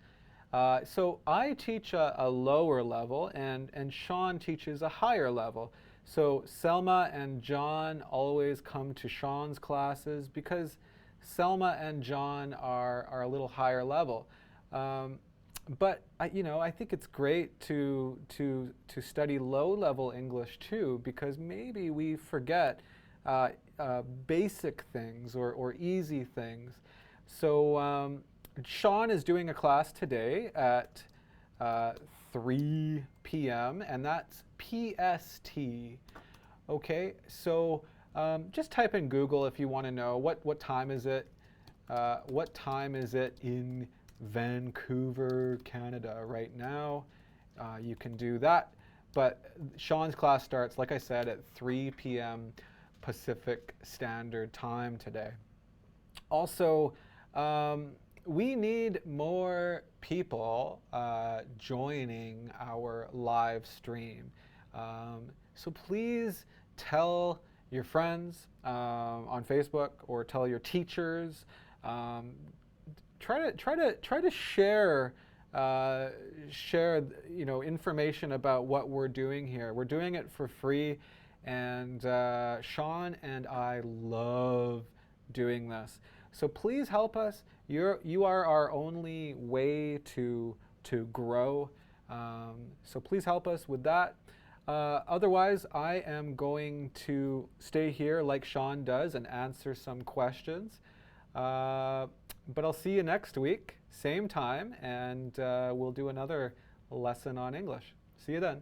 So I teach a lower level, and Sean teaches a higher level. So Selma and John always come to Sean's classes because Selma and John are a little higher level. But I think it's great to study low-level English too, because maybe we forget basic things or easy things. So Sean is doing a class today at 3 p.m. and that's PST. Okay, so just type in Google if you want to know what time is it. What time is it in Vancouver, Canada right now? You can do that. But Sean's class starts, like I said, at 3 p.m. Pacific Standard Time today. Also, we need more people joining our live stream. So please tell your friends on Facebook or tell your teachers. Try to share information about what we're doing here. We're doing it for free, and Sean and I love doing this. So please help us. You are our only way to grow. So please help us with that. Otherwise, I am going to stay here like Sean does and answer some questions. But I'll see you next week, same time, and we'll do another lesson on English. See you then.